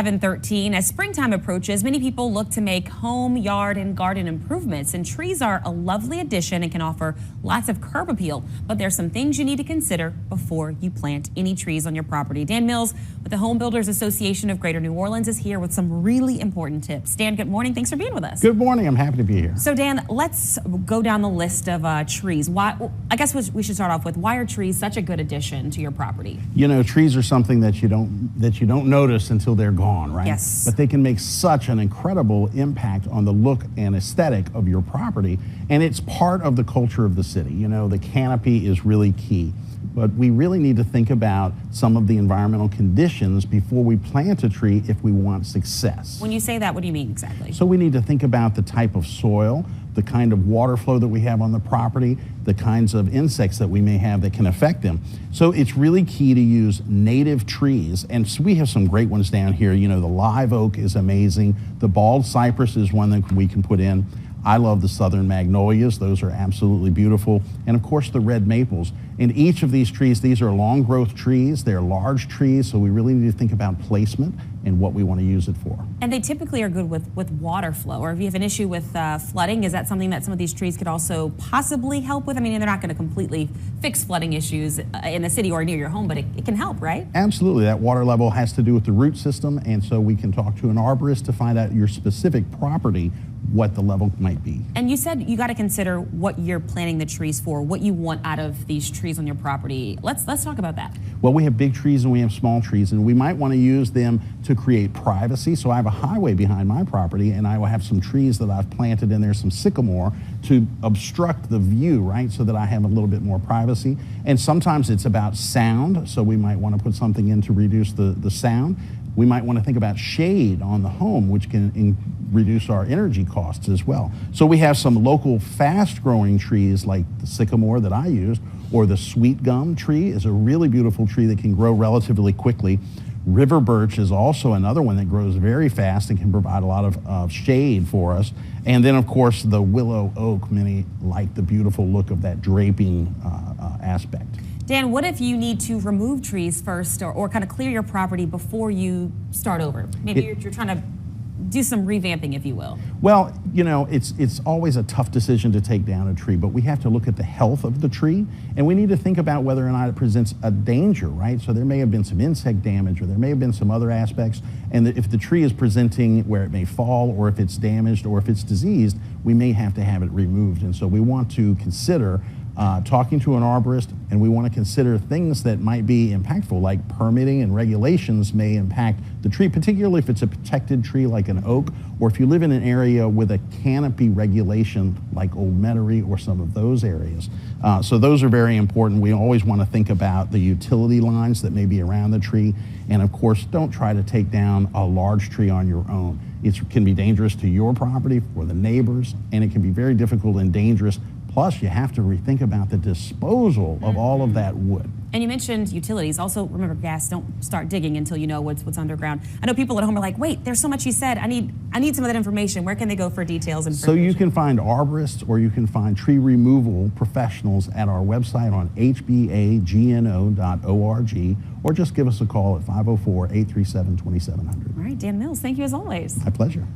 7:13. As springtime approaches, many people look to make home, yard, and garden improvements, and trees are a lovely addition and can offer lots of curb appeal. But there's some things you need to consider before you plant any trees on your property. Dan Mills with the Home Builders Association of Greater New Orleans is here with some really important tips. Dan, good morning. Thanks for being with us. Good morning. I'm happy to be here. So Dan, let's go down the list of trees. I guess we should start off with, why are trees such a good addition to your property? You know, trees are something that you don't notice until they're gone. Right? Yes. But they can make such an incredible impact on the look and aesthetic of your property, and it's part of the culture of the city. You know, the canopy is really key, but we really need to think about some of the environmental conditions before we plant a tree if we want success. When you say that, what do you mean exactly? So we need to think about the type of soil, the kind of water flow that we have on the property, the kinds of insects that we may have that can affect them. So it's really key to use native trees, and so we have some great ones down here. You know, the live oak is amazing. The bald cypress is one that we can put in. I love the southern magnolias. Those are absolutely beautiful. And of course the red maples. In each of these trees, these are long growth trees. They're large trees, so we really need to think about placement and what we want to use it for. And they typically are good with water flow, or if you have an issue with flooding, is that something that some of these trees could also possibly help with? I mean, they're not going to completely fix flooding issues in the city or near your home, but it can help, right? Absolutely. That water level has to do with the root system, and so we can talk to an arborist to find out your specific property what the level might be. And you said you got to consider what you're planting the trees for, what you want out of these trees on your property. Let's talk about that. Well, we have big trees and we have small trees, and we might want to use them to create privacy. So I have a highway behind my property, and I will have some trees that I've planted in there, some sycamore, to obstruct the view, right, so that I have a little bit more privacy. And sometimes it's about sound, so we might want to put something in to reduce the sound. We might want to think about shade on the home, which can reduce our energy costs as well. So we have some local fast-growing trees like the sycamore that I use, or the sweet gum tree is a really beautiful tree that can grow relatively quickly. River birch is also another one that grows very fast and can provide a lot of shade for us. And then, of course, the willow oak. Many like the beautiful look of that draping aspect. Dan, what if you need to remove trees first, or kind of clear your property before you start over? Maybe you're trying to do some revamping, if you will. Well, you know, it's always a tough decision to take down a tree, but we have to look at the health of the tree, and we need to think about whether or not it presents a danger, right? So there may have been some insect damage, or there may have been some other aspects, and if the tree is presenting where it may fall, or if it's damaged, or if it's diseased, we may have to have it removed. And so we want to consider talking to an arborist, and we want to consider things that might be impactful, like permitting and regulations may impact the tree, particularly if it's a protected tree like an oak, or if you live in an area with a canopy regulation like Old Metairie or some of those areas. So those are very important. We always want to think about the utility lines that may be around the tree, and of course don't try to take down a large tree on your own. It can be dangerous to your property, for the neighbors, and it can be very difficult and dangerous. Plus, you have to rethink about the disposal of all of that wood. And you mentioned utilities. Also, remember, gas, don't start digging until you know what's underground. I know people at home are like, wait, there's so much you said. I need some of that information. Where can they go for details and So you can find arborists, or you can find tree removal professionals at our website on hbagno.org, or just give us a call at 504-837-2700. All right, Dan Mills, thank you as always. My pleasure.